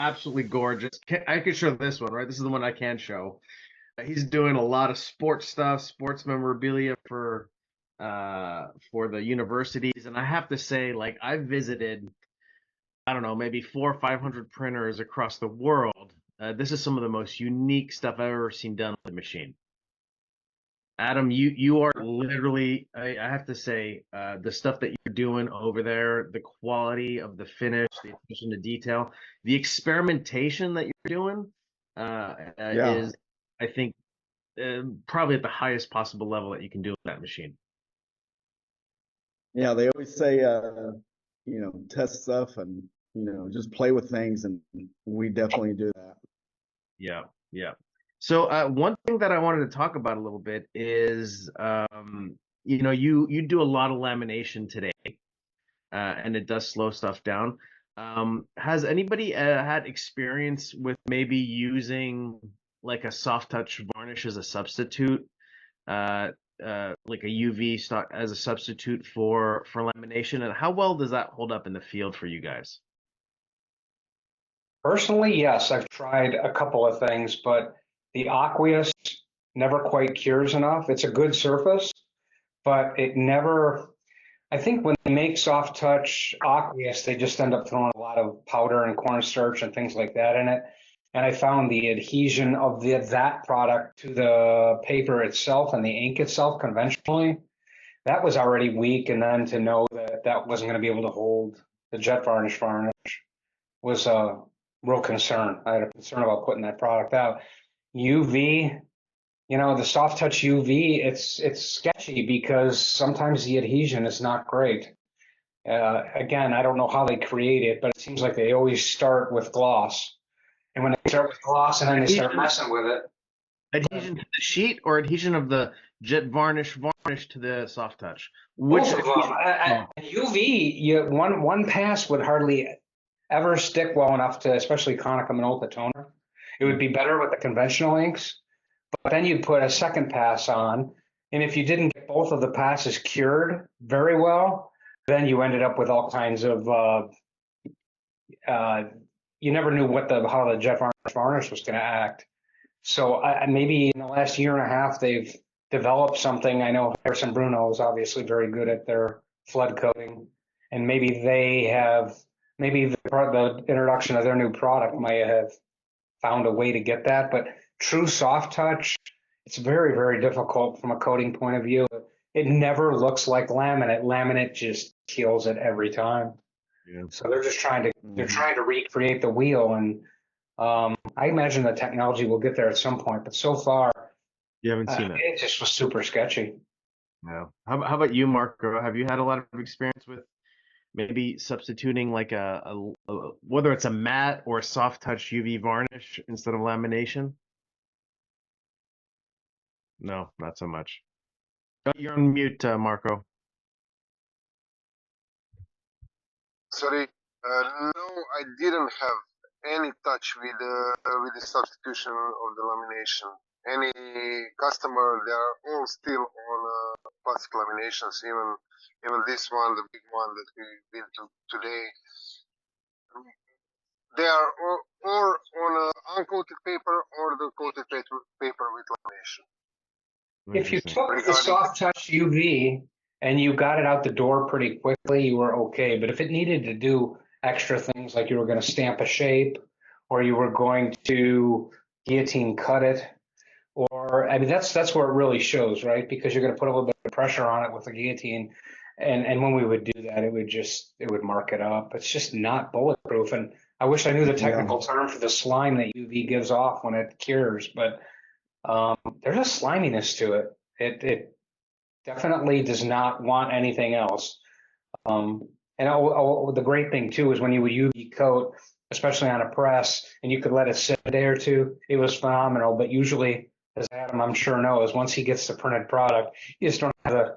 absolutely gorgeous. I could show this one, right? This is the one I can show. He's doing a lot of sports stuff, sports memorabilia for the universities. And I have to say, like, I've visited, I don't know, maybe 400 or 500 printers across the world. This is some of the most unique stuff I've ever seen done with the machine. Adam, you are literally, I have to say, the stuff that you're doing over there, the quality of the finish, the attention to detail, the experimentation that you're doing, Yeah. is, I think, probably at the highest possible level that you can do with that machine. Yeah, they always say, test stuff and, just play with things. And we definitely do that. Yeah, yeah. So one thing that I wanted to talk about a little bit is, you do a lot of lamination today, and it does slow stuff down. Has anybody had experience with maybe using like a soft touch varnish as a substitute, like a UV stock as a substitute for lamination, and how well does that hold up in the field for you guys? Personally, yes, I've tried a couple of things, but the aqueous never quite cures enough. It's a good surface, but it never, I think when they make soft touch aqueous, they just end up throwing a lot of powder and cornstarch and things like that in it. And I found the adhesion of that product to the paper itself and the ink itself conventionally, that was already weak. And then to know that that wasn't going to be able to hold the JETvarnish varnish was a real concern. I had a concern about putting that product out. UV, the soft touch UV, it's sketchy because sometimes the adhesion is not great. Again, I don't know how they create it, but it seems like they always start with gloss. And when they start with gloss and then they start messing with it. Adhesion to the sheet or adhesion of the JETvarnish varnish to the soft touch? Which Both of them. UV, one pass would hardly ever stick well enough to, especially Konica Minolta toner. It would be better with the conventional inks, but then you'd put a second pass on, and if you didn't get both of the passes cured very well, then you ended up with all kinds of, you never knew how the JETvarnish varnish was going to act. So maybe in the last year and a half, they've developed something. I know Harrison Bruno is obviously very good at their flood coating, and maybe the introduction of their new product might have found a way to get that. But true soft touch, it's very, very difficult from a coating point of view. It never looks like laminate. Laminate just kills it every time. Yeah. So they're just trying to recreate the wheel, and I imagine the technology will get there at some point. But so far, You haven't seen it. it just was super sketchy. No. How about you, Marco? Have you had a lot of experience with maybe substituting like whether it's a matte or a soft touch UV varnish instead of lamination? No, not so much. Oh, you're on mute, Marco. Sorry, no, I didn't have any touch with the substitution of the lamination. Any customer, they are all still on plastic laminations. Even this one, the big one that we've been to today, they are or on uncoated paper or the coated paper with lamination. If you took the soft touch UV and you got it out the door pretty quickly, you were okay. But if it needed to do extra things, like you were going to stamp a shape, or you were going to guillotine cut it, or I mean that's where it really shows, right? Because you're going to put a little bit of pressure on it with the guillotine, and when we would do that, it would mark it up. It's just not bulletproof. And I wish I knew the technical term for the slime that UV gives off when it cures, but there's a sliminess to it. It definitely does not want anything else. And the great thing too is when you would UV coat, especially on a press, and you could let it sit a day or two, it was phenomenal. But usually, as Adam I'm sure knows, once he gets the printed product, you just don't have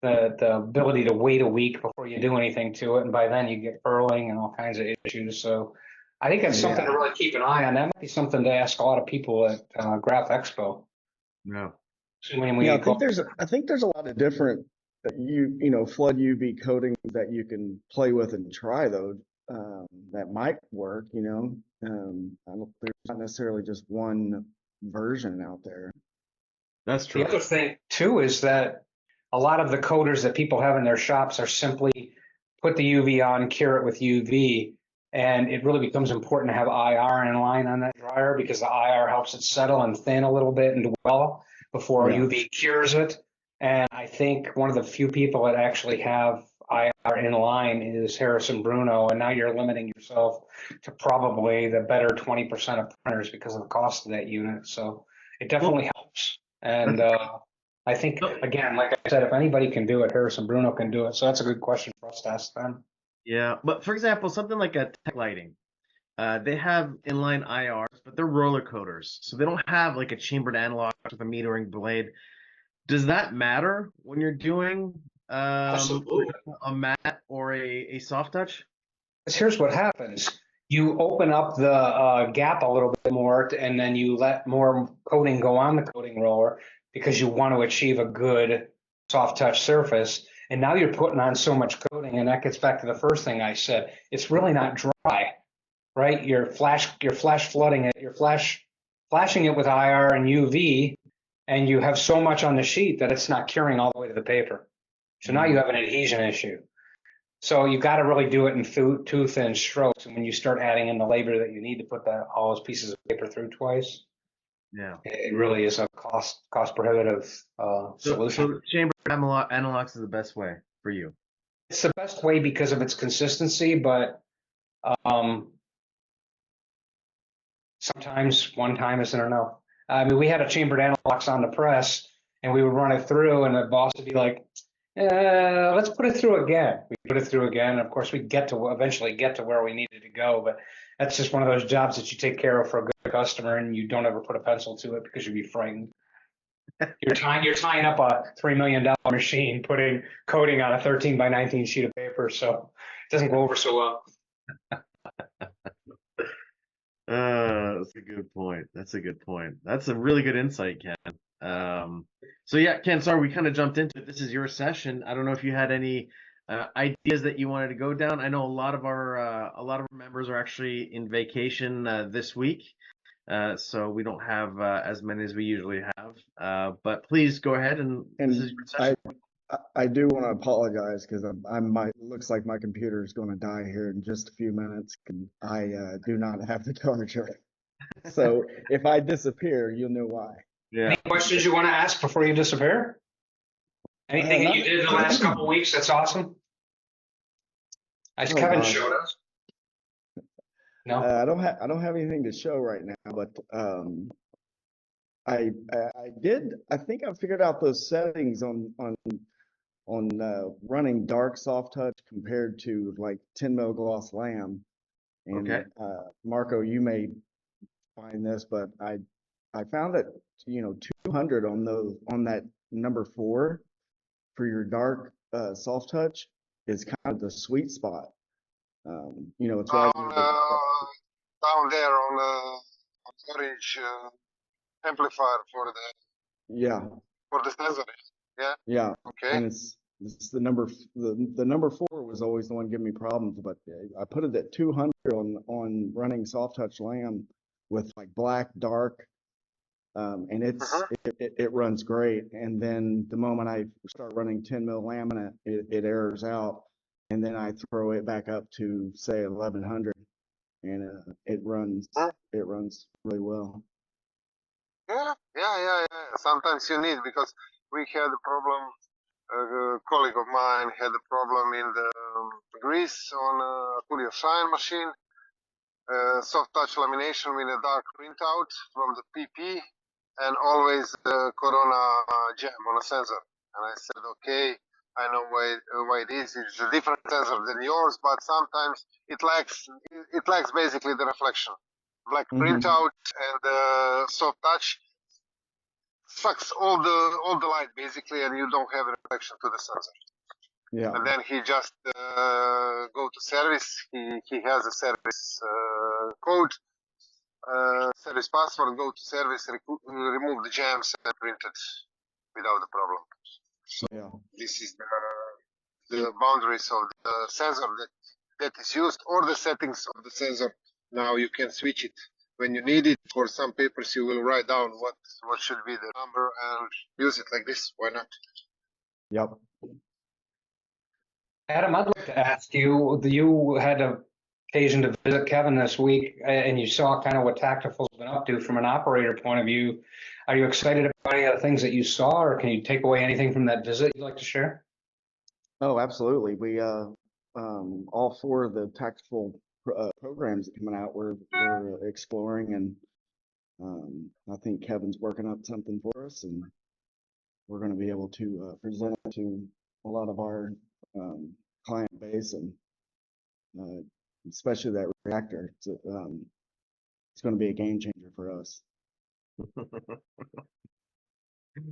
the ability to wait a week before you do anything to it, and by then you get furling and all kinds of issues. So I think that's something to really keep an eye on. That might be something to ask a lot of people at Graph Expo. No. I think there's a lot of different flood UV coatings that you can play with and try though. that might work, you know. There's not necessarily just one version out there. That's The true. other thing too is that a lot of the coaters that people have in their shops are simply put the UV on, cure it with UV, and it really becomes important to have IR in line on that dryer because the IR helps it settle and thin a little bit and dwell before Yeah. UV cures it. And I think one of the few people that actually have IR in line is Harrison Bruno, and now you're limiting yourself to probably the better 20% of printers because of the cost of that unit. So it definitely helps. And I think, again, like I said, if anybody can do it, Harrison Bruno can do it. So that's a good question for us to ask them. Yeah, but for example, something like a tech lighting, they have inline IRs, but they're roller coaters, so they don't have like a chambered analog with a metering blade. Does that matter when you're doing Absolutely. a matte or a soft touch? Because here's what happens. You open up the gap a little bit more, and then you let more coating go on the coating roller because you want to achieve a good soft touch surface. And now you're putting on so much coating, and that gets back to the first thing I said. It's really not dry, right? You're flash flooding it. You're flashing it with IR and UV, and you have so much on the sheet that it's not curing all the way to the paper. So now you have an adhesion issue. So you got to really do it in two thin strokes. And when you start adding in the labor that you need to put all those pieces of paper through twice, Yeah. it really is a cost prohibitive solution. So chambered analogs is the best way for you. It's the best way because of its consistency, but sometimes one time isn't enough. I mean, we had a chambered analogs on the press, and we would run it through, and the boss would be like, let's put it through again. We put it through again. And of course, we eventually get to where we needed to go. But that's just one of those jobs that you take care of for a good customer, and you don't ever put a pencil to it because you'd be frightened. You're tying up a $3 million machine, putting coating on a 13 by 19 sheet of paper, so it doesn't go over so well. That's a good point. That's a good point. That's a really good insight, Ken. So yeah, Ken, sorry, we kind of jumped into it. This is your session. I don't know if you had any ideas that you wanted to go down. I know a lot of our members are actually in vacation this week, so we don't have as many as we usually have. But please go ahead and this is your session. I do want to apologize because looks like my computer is going to die here in just a few minutes. And I do not have the charger. So if I disappear, you'll know why. Yeah. Any questions you want to ask before you disappear? Anything that you did the last couple of weeks that's awesome? As Kevin showed us. No, I don't have anything to show right now, but I think I figured out those settings on running dark soft touch compared to like 10 mil gloss lamb. And Okay. Marco, you may find this, but I found that 200 on that number 4 for your dark soft touch is kind of the sweet spot. It's right down there on orange amplifier for the sensor. Yeah. Okay. And it's the number the number 4 was always the one giving me problems, but I put it at 200 on running soft touch lamb with like black dark, and it runs great. And then the moment I start running 10 mil laminate, it errors out, and then I throw it back up to say 1100, and it runs really well. Yeah. Sometimes you need, because we had a problem. A colleague of mine had a problem in the grease on a Courier Shine machine. Soft touch lamination with a dark printout from the PP, and always the Corona jam on a sensor. And I said, okay, I know why it is. It's a different sensor than yours, but sometimes it lacks basically the reflection. Black printout and soft touch sucks all the light basically, and you don't have a reflection to the sensor. Yeah. And then he just go to service. He has a service code, service password. Go to service, remove the jams, and print it without the problem. So this is the boundaries of the sensor that that is used, or the settings of the sensor. Now you can switch it when you need it. For some papers, you will write down what should be the number and use it like this. Why not? Yep. Adam, I'd like to ask you, you had an occasion to visit Kevin this week, and you saw kind of what Tactiful's been up to from an operator point of view. Are you excited about any of the things that you saw, or can you take away anything from that visit you'd like to share? Oh, absolutely. We all four of the tactical programs that coming out, we're exploring, and I think Kevin's working up something for us, and we're going to be able to present it to a lot of our client base, and especially that reactor. It's going to be a game changer for us.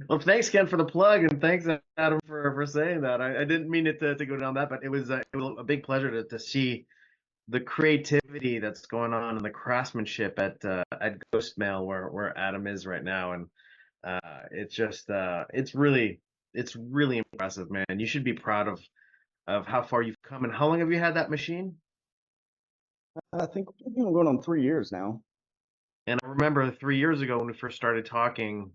Well, thanks, Ken, for the plug, and thanks, Adam, for saying that. I didn't mean it to go down that, but it was a big pleasure to see the creativity that's going on and the craftsmanship at Ghost Mail where Adam is right now, and it's just it's really impressive, man. You should be proud of how far you've come. And how long have you had that machine? I think we're going on 3 years now. And I remember 3 years ago when we first started talking,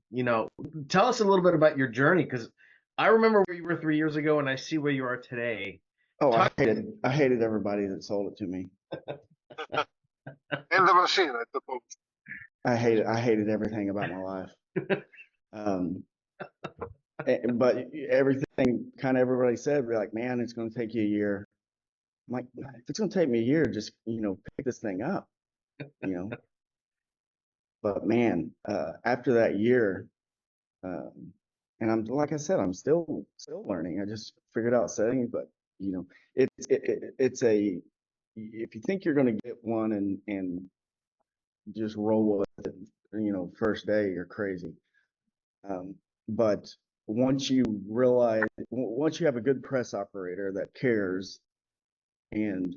tell us a little bit about your journey, because I remember where you were 3 years ago and I see where you are today. Oh, I hated everybody that sold it to me. And the machine, I suppose. I hated everything about my life. But everything kind of everybody said, we're like, man, it's going to take you a year. I'm like, if it's going to take me a year, just, pick this thing up, But man, after that year, and I'm, like I said, I'm still learning. I just figured out settings, but it's if you think you're going to get one and just roll with it, first day, you're crazy. But once you have a good press operator that cares, and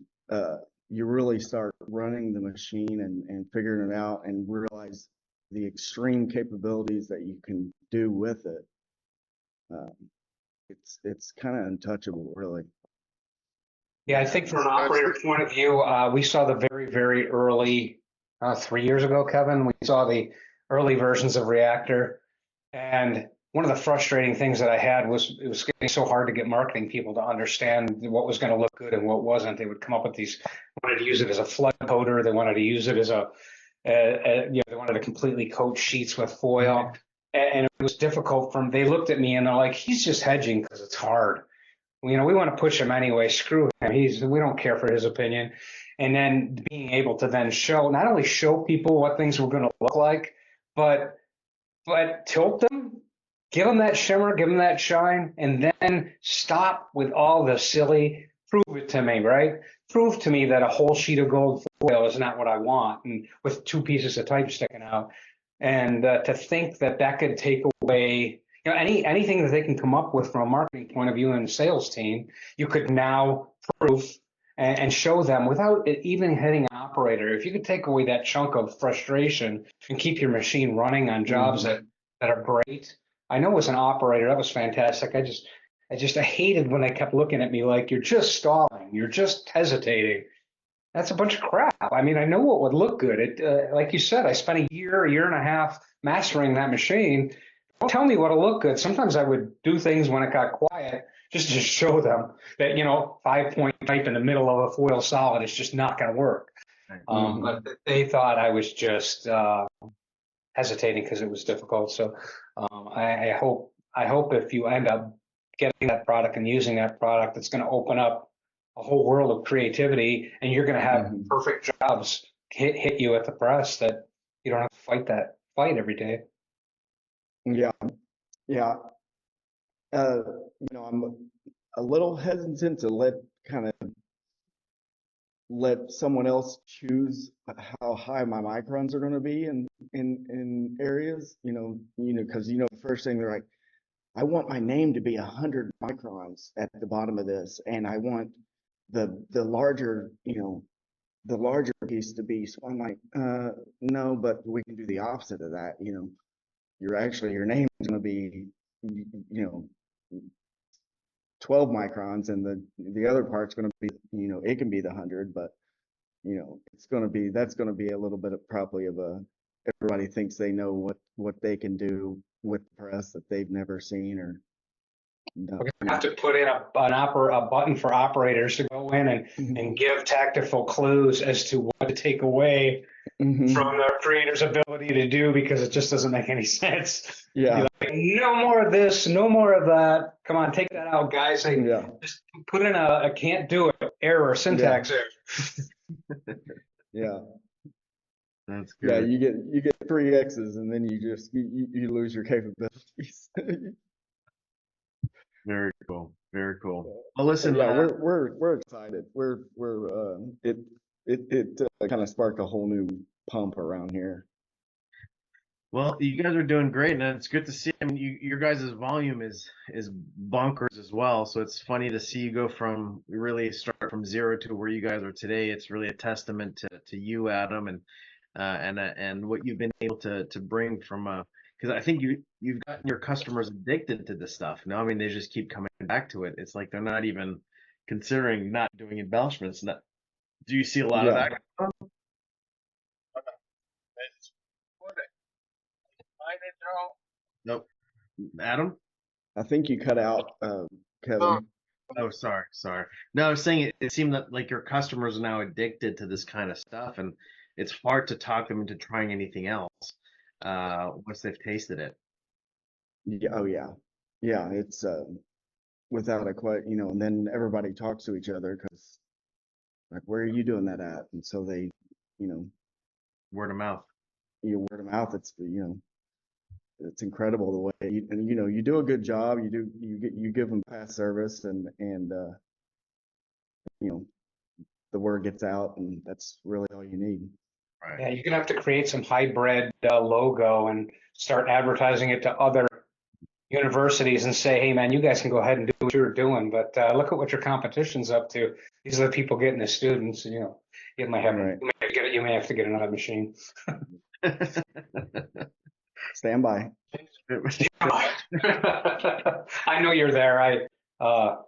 you really start running the machine and figuring it out and realize the extreme capabilities that you can do with it, it's kind of untouchable, really. Yeah, I think from an operator point of view, we saw the very, very early, 3 years ago, Kevin, we saw the early versions of Reactor. And one of the frustrating things that I had was it was getting so hard to get marketing people to understand what was going to look good and what wasn't. They would come up with these, wanted to use it as a flood coater. They wanted to use it as they wanted to completely coat sheets with foil. And it was difficult they looked at me and they're like, he's just hedging because it's hard. We want to push him anyway. Screw him. We don't care for his opinion. And then being able to then not only show people what things were going to look like, but tilt them, give them that shimmer, give them that shine, and then stop with all the silly, prove it to me, right? Prove to me that a whole sheet of gold foil is not what I want, and with 2 pieces of type sticking out. And to think that could take away, anything that they can come up with from a marketing point of view and sales team, you could now prove and show them without it even hitting an operator. If you could take away that chunk of frustration and keep your machine running on jobs that are great. I know as an operator, that was fantastic. I hated when they kept looking at me like, you're just stalling, you're just hesitating. That's a bunch of crap. I mean, I know what would look good. Like you said, I spent a year and a half mastering that machine. Don't tell me what'll look good. Sometimes I would do things when it got quiet just to show them that, 5-point type in the middle of a foil solid is just not going to work. But they thought I was just hesitating because it was difficult. So I hope if you end up getting that product and using that product, it's going to open up a whole world of creativity, and you're going to have perfect jobs hit you at the press that you don't have to fight every day. Yeah. I'm a little hesitant to let someone else choose how high my microns are going to be in areas, because the first thing they're like, I want my name to be 100 microns at the bottom of this, and I want the larger piece to be. So I'm like, no, but we can do the opposite of that. Your name is going to be, 12 microns, and the other part's going to be, it can be the 100, but that's going to be a little bit of probably of everybody thinks they know what they can do with press that they've never seen or done. We're gonna have to put in a button for operators to go in and give tactful clues as to what to take away from the creator's ability to do, because it just doesn't make any sense. Yeah. Like, no more of this, no more of that. Come on, take that out, guys. Like, Yeah. just put in a can't do it error, syntax error. Yeah. That's good. Yeah, you get 3 X's and then you lose your capabilities. Very cool. Very cool. Well, listen, yeah, we're excited. It kind of sparked a whole new pump around here. well, you guys are doing great, and it's good to see. I mean, your guys' volume is bonkers as well. So it's funny to see you go from really start from zero to where you guys are today. It's really a testament to you, Adam, and what you've been able to bring from because I think you've gotten your customers addicted to this stuff. No, I mean they just keep coming back to it. It's like they're not even considering not doing embellishments. Do you see a lot of that? Nope. Adam? I think you cut out, Kevin. Oh, sorry. No, I was saying it seemed that like your customers are now addicted to this kind of stuff, and it's hard to talk them into trying anything else once they've tasted it. Yeah, oh yeah. Yeah, it's without a question, and then everybody talks to each other because like, where are you doing that at? And so they, Word of mouth. word of mouth, it's incredible the way you do a good job, you give them fast service and the word gets out, and that's really all you need. Right. Yeah, you're gonna have to create some hybrid logo and start advertising it to other universities and say, hey man, you guys can go ahead and do what you're doing, but look at what your competition's up to. These are the people getting the students. You may have you may have to get another machine. Stand by. I know you're there.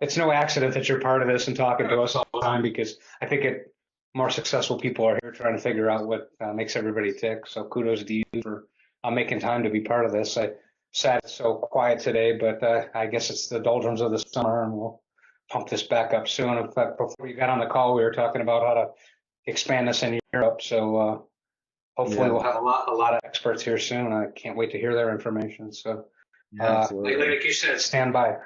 It's no accident that you're part of this and talking to us all the time, because I think more successful people are here trying to figure out what makes everybody tick. So kudos to you for making time to be part of this. I sad it's so quiet today, but I guess it's the doldrums of the summer, and we'll pump this back up soon. In fact, before you got on the call, we were talking about how to expand this in Europe. So hopefully we'll have a lot of experts here soon. I can't wait to hear their information. So like you said, stand by.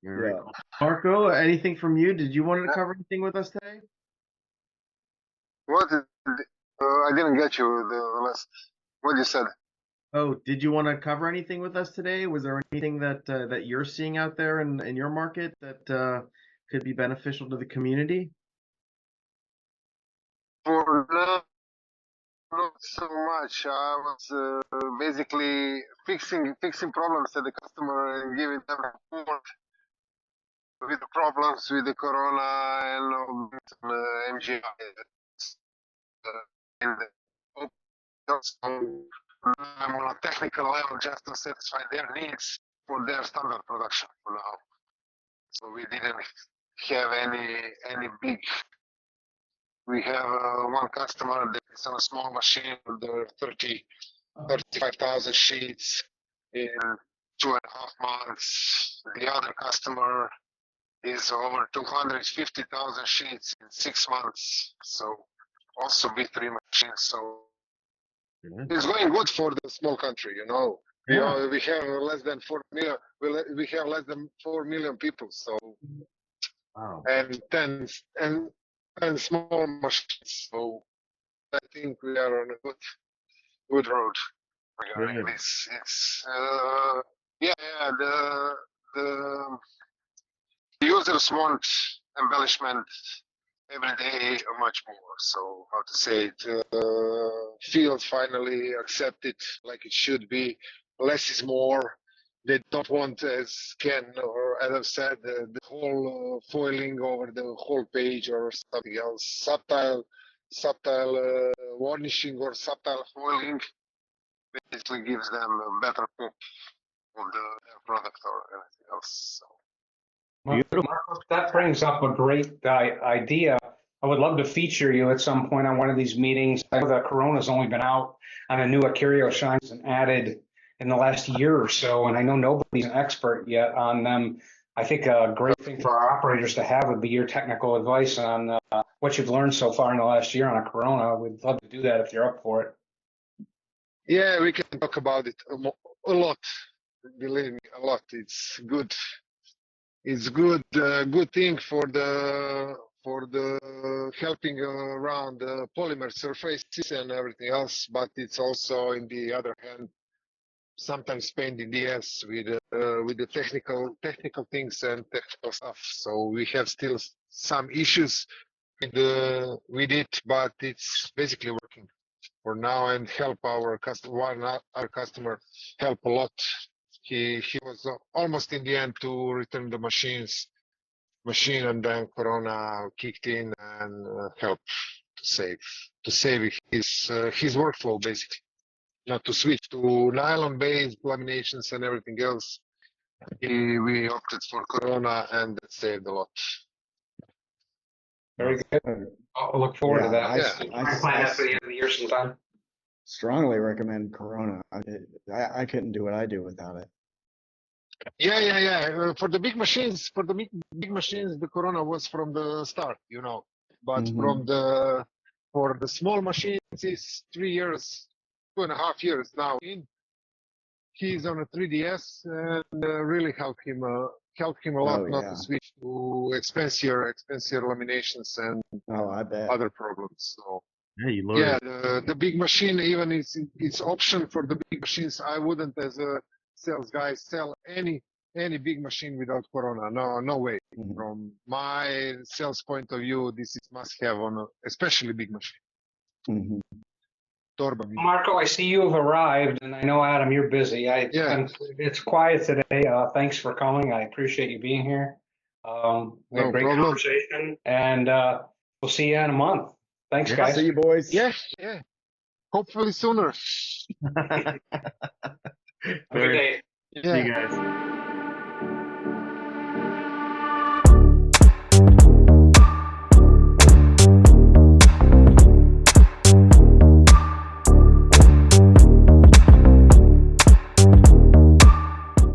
Very cool. Marco, anything from you? Did you want to cover anything with us today? What? I didn't get you the last. What you said? Oh, did you want to cover anything with us today? Was there anything that you're seeing out there in your market that could be beneficial to the community? For now, not so much. I was basically fixing problems at the customer and giving them support with the problems with the corona and all this, MGI. And I'm on a technical level just to satisfy their needs for their standard production for now. So we didn't have any big. We have one customer that is on a small machine with the 35,000 sheets in 2.5 months. The other customer is over 250,000 sheets in 6 months. So also B3 machines. So it's going good for the small country, Yeah. We have less than 4 million. We have less than 4 million people. So Wow. and 10 and small machines. So I think we are on a good road regarding this. It's the users want embellishment every day or much more. So how to say it? Field finally accept it like it should be. Less is more. They don't want, as Ken or as I've said, the whole foiling over the whole page or something else. Subtle varnishing or subtle foiling basically gives them a better pop of their product or anything else. So. Marco, that brings up a great idea. I would love to feature you at some point on one of these meetings. I know that Corona's only been out on a new Acurio shines and added in the last year or so, and I know nobody's an expert yet on them. I think a great thing for our operators to have would be your technical advice on what you've learned so far in the last year on a Corona. We'd love to do that if you're up for it. Yeah, we can talk about it a lot. Believe me, a lot. It's good. It's good thing for the helping around the polymer surfaces and everything else, but it's also, in the other hand, sometimes pain in the ass with the technical things and technical stuff. So we have still some issues with it, but it's basically working for now and help our customer. Our customer help a lot. He was almost in the end to return the machine, and then Corona kicked in and helped to save his workflow, basically. Not to switch to nylon-based laminations and everything else. We opted for Corona, and that saved a lot. Very good. I'll look forward to that. I plan that for the end of the year sometime. strongly recommend Corona. I couldn't do what I do without it. Yeah. For the big machines, the Corona was from the start, But for the small machines, it's 3 years, 2.5 years now in. He's on a 3DS and really helped him a lot not to switch to expensive laminations and I bet. other problems. So Yeah, the big machine, even it's option for the big machines. I wouldn't, as a sales guy, sell any big machine without Corona. No way. Mm-hmm. From my sales point of view, this is must have on especially big machine. Mm-hmm. Marco, I see you have arrived, and I know, Adam, you're busy. It's quiet today. Thanks for coming. I appreciate you being here. We had a great conversation, and we'll see you in a month. Thanks, guys. See you, boys. Yeah. Hopefully sooner. Have a good day. See you guys.